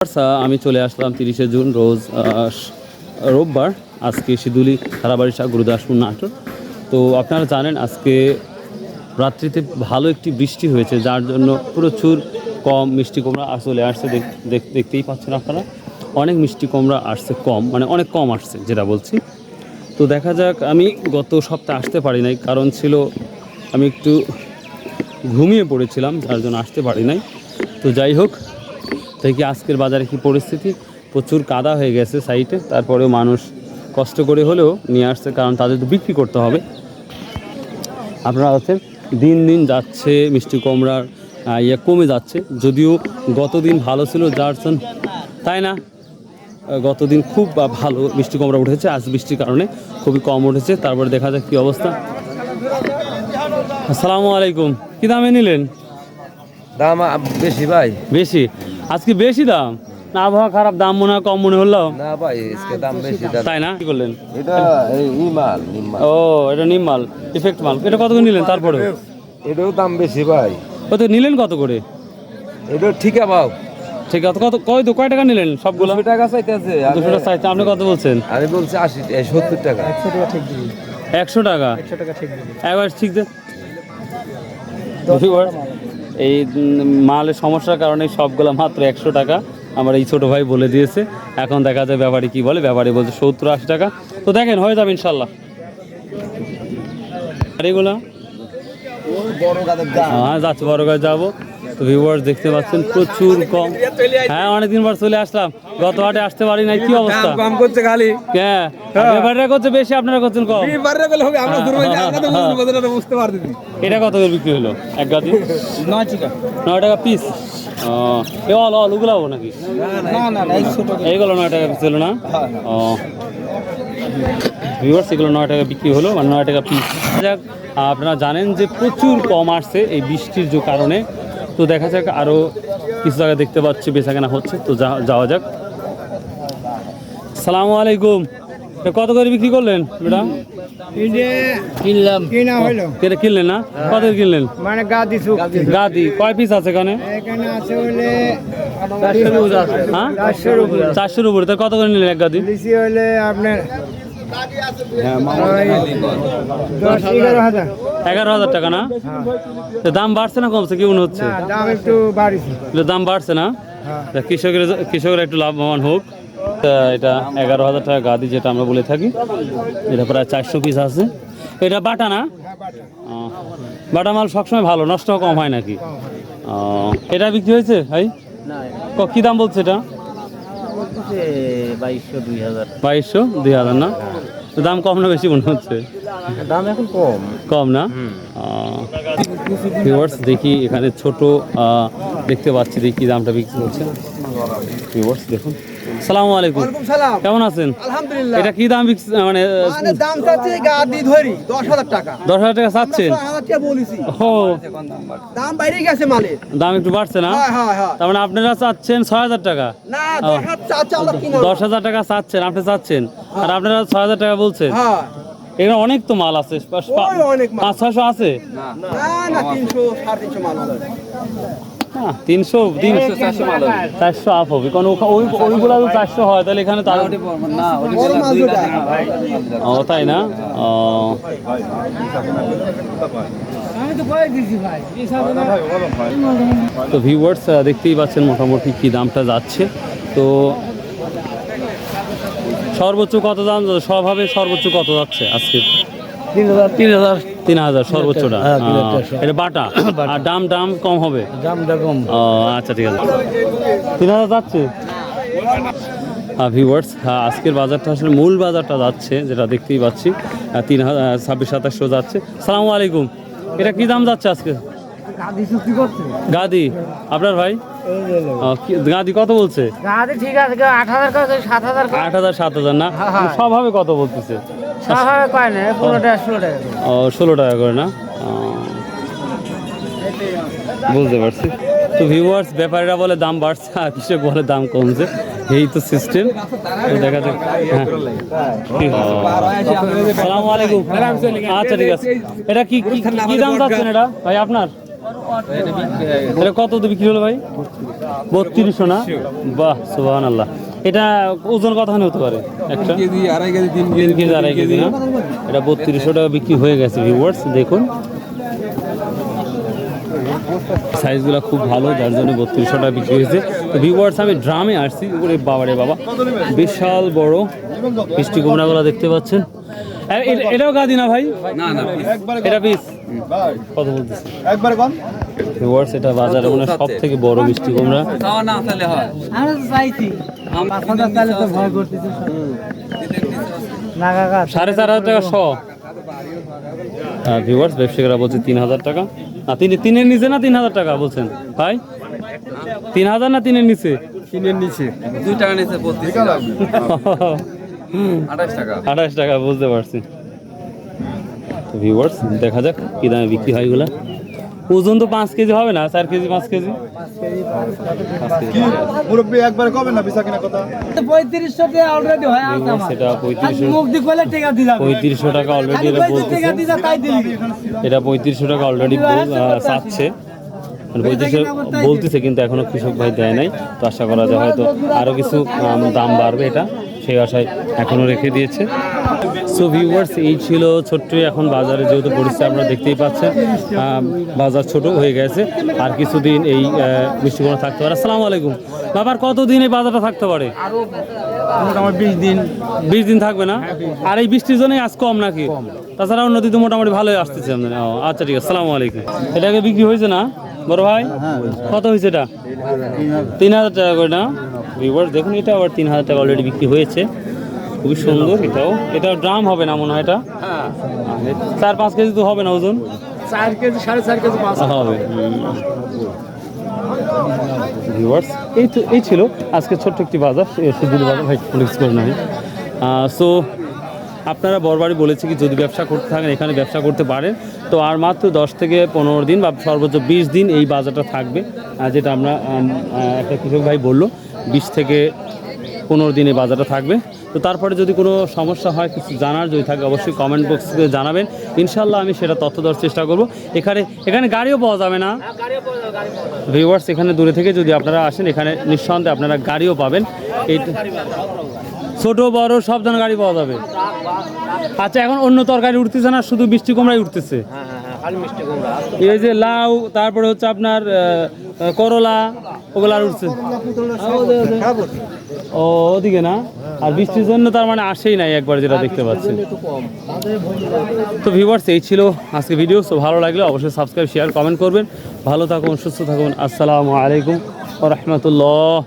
আমি চলে আসলাম 30শে জুন রোজ রোববার। আজকে সিদুলি ধারাবাড়িশা গুরুদাসপুর নাটোর। তো আপনারা জানেন আজকে রাত্রিতে ভালো একটি বৃষ্টি হয়েছে, যার জন্য প্রচুর কম মিষ্টি কুমড়া চলে আসছে। দেখতেই পাচ্ছেন আপনারা, অনেক মিষ্টি কুমড়া আসছে, মানে অনেক কম আসছে যেটা বলছি। তো দেখা যাক, আমি গত সপ্তাহে আসতে পারি নাই, কারণ ছিল আমি একটু ঘুমিয়ে পড়েছিলাম, যার জন্য আসতে পারি নাই। তো যাই হোক, দেখি আজকের বাজারে কি পরিস্থিতি। প্রচুর কাদা হয়ে গেছে সাইডে, তারপরেও মানুষ কষ্ট করে হলেও নিয়ে আসছে, কারণ তাদের তো বিক্রি করতে হবে। আপনারা আছেন, দিন দিন যাচ্ছে মিষ্টি কুমড়ার কমে যাচ্ছে, যদিও গতদিন ভালো ছিল, যার জন্য তাই না, গতদিন খুব ভালো মিষ্টি কুমড়া উঠেছে, আজ বৃষ্টির কারণে খুবই কম উঠেছে। তারপরে দেখা যাক কী অবস্থা। আসসালামু আলাইকুম, কী দামে নিলেন? দাম বেশি ভাই। বেশি? আজকে বেশি দাম না? আবহাওয়া খারাপ, দাম মনে হয় কম মনে হলো না ভাই, আজকে দাম বেশি। তাই না? কি করলেন এটা? এই মাল নিম্মাল। ও, এটা নিম মাল, ইফেক্ট মাল। এটা কত করে নিলেন? তারপরে এটাও দাম বেশি ভাই। কত নিলেন? কত করে? এটা ঠিক আছে, ঠিক আছে। কয় টাকা নিলেন সবগুলো? 200 টাকা চাইতেছে। 200 টাকা চাইছে, আপনি কত বলছেন? আমি বলছি 70 টাকা। 100 টাকা ঠিক দিবি, একবার ঠিক দে। এই মালের সমস্যার কারণে সবগুলো মাত্র 100 টাকা আমার এই ছোটো ভাই বলে দিয়েছে। এখন দেখা যায় ব্যাপারী কি বলে, ব্যাপারী বলছে 70-80 টাকা। তো দেখেন, হয়ে যাবে ইনশাল্লাহ। আর এগুলো হ্যাঁ যাচ্ছে, বড় গাছ যাবো। তো ভিউয়ার্স দেখতে পাচ্ছেন প্রচুর কম। হ্যাঁ, অনেকদিন পর চলে আসলাম, গত হাটে আসতে পারি নাই। কি অবস্থা? কম করছে খালি। হ্যাঁ, ব্যাপারীরা করছে বেশি, আপনারা করছেন কম। এটা কত করে বিক্রি হলো এক গাদি? 9 টাকা পিস। ও ওগুলো নাকি? এইগুলো 9 টাকা পিস হলো না? ও ভিউয়ার্স, এগুলো 9 টাকা বিক্রি হলো, মানে 9 টাকা পিস। যাক, আপনারা জানেন যে প্রচুর কম আসছে এই বৃষ্টির যে কারণে। তো দেখা যাক, আরও কিছু জায়গায় দেখতে পাচ্ছি বেচাকেনা হচ্ছে। তো যাওয়া যাক। সালামু আলাইকুম, কত করে বিক্রি করলেন বেটা? কিনলেন না? কত কিনলেন? মানে গাদি কয় পিস আছে এখানে? আছে হলে 400-র উপরে। তার কত করে নিলেন এক গাদি? হলে আপনার 11,000 টাকা না? দাম বাড়ছে না কমছে, কি মনে হচ্ছে? দাম একটু বাড়ছে। দাম বাড়ছে না? কৃষকের একটু লাভবান হোক। এটা 11,000 টাকা গাদি, যেটা আমরা বলে থাকি। এটা প্রায় 400 পিস আছে। এটা বাটা না? বাটা মাল সবসময় ভালো, নষ্ট কম হয় নাকি? এটা বিক্রি হয়েছে ভাই? কি দাম বলছে এটা? 2200-2000 না? দাম কম না বেশি মনে হচ্ছে? দাম এখন কম না? ভিউয়ার্স দেখি, এখানে ছোট দেখতে পাচ্ছি, দেখি দামটা বিক্রি হচ্ছে। ভিউয়ার্স দেখুন। আসসালামু আলাইকুম, কেমন আছেন? আলহামদুলিল্লাহ। এটা কি দাম মানে দাম চাচ্ছি গাদি ধরি 10,000 টাকা। 10,000 টাকা চাচ্ছেন? 10,000 টাকা বলেছি। ও, দাম বাইরে গেছে মালের। দাম একটু বাড়ছে না? তার মানে আপনারা চাচ্ছেন 6,000 টাকা? না, 10,000 চাচ্ছি আমরা কিনা। 10,000 টাকা চাচ্ছেন, আপনি চাচ্ছেন, আর আপনারা 6,000 টাকা বলছেন। হ্যাঁ, এখানে অনেক তো মাল আছে, 500-600 আছে। না না, 300-350 মাল হবে। 400 আপ হবে, কারণ ওইগুলো 400 হয়, তাহলে এখানে তার ও তাই না? তো ভিউয়ার্স দেখতেই পাচ্ছেন মোটামুটি কি দামটা যাচ্ছে। তো সর্বোচ্চ কত দাম স্বভাবে, সর্বোচ্চ কত যাচ্ছে আজকে? 3,000 সর্বোচ্চটা। এটা বাটা, আর দাম কম হবে? দামটা কম। ও আচ্ছা, ঠিক আছে। 3,000 যাচ্ছে। ভিউয়ার্স, আজকের বাজারটা আসলে মূল বাজারটা যাচ্ছে, যেটা দেখতেই পাচ্ছি 2600-2700 যাচ্ছে। সালামু আলাইকুম, এটা কি দাম যাচ্ছে আজকে? গাদি আপনার ভাই? গাদি কত বলছে? ঠিক আছে, 8,000-7,000 না? স্বভাবে কত বলতেছে? 16 টাকা করে না? বুঝতে পারছি। তো ভিউয়ার্স, ব্যাপারীরা বলে দাম বাড়ছে, আর কৃষক বলে দাম কমছে, এই তো সিস্টেম। দেখা যাক। আসসালামু আলাইকুম। আচ্ছা, ঠিক আছে। এটা কি দাম যাচ্ছেন এটা ভাই আপনার? এটা কত দিয়ে বিক্রি হলো ভাই? 3200 না? বাহ সুবহানাল্লাহ। এটা ওজন কতখানি হতে পারে একটা? কেজি, আড়াই কেজি, 3 3 কেজি 2.5 কেজি না? এটা 3200 টাকা বিক্রি হয়ে গেছে ভিউয়ার্স, দেখুন সাইজগুলো খুব ভালো, যার জন্য 3200 টাকা বিক্রি হয়েছে। তো ভিউয়ার্স আমি ড্রামে আসছি, ওরে বাবারে বাবা বিশাল বড় মিষ্টি কুমড়াগুলো দেখতে পাচ্ছেন। এটাও গাদি না ভাই? না না, এটা পিস কত বলতেছে ভিউয়ার্স? এটা বাজারে মানে সব থেকে বড় মিষ্টি কুমড়া। খাওয়া না তাহলে হয়। আমরা তো চাইছি 5000 চাইলে তো ভয় করতেছে না কাকা 4500 টাকা শ। ভিউয়ার্স ব্যবসায়ীরা বলছে 3000 টাকা। না তিনের নিচে না 3000 টাকা বলছেন ভাই? 3000 না তিনের নিচে? কিনে নিচে 2 টাকা নিচে 32 টাকা, 28 টাকা। 28 টাকা, বুঝতে পারছি। তো ভিউয়ার্স দেখা যাক কি দামে বিক্রি হয় এগুলা। ওজন তো 5 কেজি হবে না? 4 কেজি 5 কেজি? মুরব্বী একবারে কবে না বিসা কিনা কথা 3500 টাকা অলরেডি হয় আছে আমার সেটা 3500 মুখ দি কইলে টাকা দিলাম 3500 টাকা অলরেডি এটা বলতেছে। টাকা দিছা তাই দিলি এটা 3500 টাকা অলরেডি চাচ্ছে, মানে 3500 বলতেছে, কিন্তু এখনো কৃষক ভাই দেয় নাই। তো আশা করা যায় হয়তো আরো কিছু দাম বাড়বে, এটা সেই আশায় এখনো রেখে দিয়েছে। সো ভিউয়ার্স এই ছিল ছোট্ট এখন বাজারে যেহেতু পরিস্থিতি আপনারা দেখতেই পাচ্ছেন, বাজার ছোট হয়ে গেছে। আর কিছুদিন এই মিষ্টি কুমড়া থাকতে পারে। আসসালামু আলাইকুম বাবার, কতদিন এই বাজারটা থাকতে পারে? মোটামুটি 20 দিন। 20 দিন থাকবে না? আর এই বৃষ্টির জন্যই আজ কম নাকি? তাছাড়া অন্য দিন তো মোটামুটি ভালোই আসতেছে আমাদের। আচ্ছা ঠিক আছে, আসসালামু আলাইকুম। এটাকে বিক্রি হয়েছে না বড় ভাই? কত হয়েছে এটা? 3000 টাকা করে না? ভিউয়ার্স দেখুন, এটা আবার 3000 টাকা অলরেডি বিক্রি হয়েছে। খুবই সুন্দর। এটাও ড্রাম হবে না মনে হয়? এটা 4-5 কেজি তো হবে না ওজন? 4 কেজি 4.5 কেজি মাছ হবে। ভিউয়ার্স এই ছিল আজকে ছোট্ট একটি বাজার, শিবগুলি বাজার ভাই ফ্লেক্স করে নাই। সো আপনারা বরবারই বলেছি কি যদি ব্যবসা করতে থাকেন এখানে ব্যবসা করতে পারেন। তো আর মাত্র 10 থেকে 15 দিন বা সর্বোচ্চ 20 দিন এই বাজারটা থাকবে, যেটা আমরা একটা কৃষক ভাই বললো 20 থেকে 15 দিন এই বাজারটা থাকবে। তো তারপরে যদি কোনো সমস্যা হয়, কিছু জানার যদি থাকে অবশ্যই কমেন্ট বক্সে জানাবেন, ইনশাল্লাহ আমি সেটা তথ্য দেওয়ার চেষ্টা করব। এখানে গাড়িও পাওয়া যাবে না ভিউয়ার্স? এখানে দূরে থেকে যদি আপনারা আসেন এখানে নিঃসন্দেহে আপনারা গাড়িও পাবেন। এই ছোট বড় সব ধরনের গাড়ি পাওয়া যাবে। আচ্ছা, এখন অন্য তরকারি উঠতেছে না, শুধু মিষ্টি কুমড়াই উঠতেছে? এই যে লাউ, তারপরে হচ্ছে আপনার করলা, ওগুলো আর উঠছে ও ওদিকে না? আর বৃষ্টির জন্য তার মানে আসেই নাই একবার, যেটা দেখতে পাচ্ছেন। তো ভিউয়ার্স এই ছিল আজকে ভিডিও। সো ভালো লাগলে অবশ্যই সাবস্ক্রাইব, শেয়ার, কমেন্ট করবেন। ভালো থাকুন, সুস্থ থাকুন। আসসালামু আলাইকুম ওয়া রাহমাতুল্লাহ।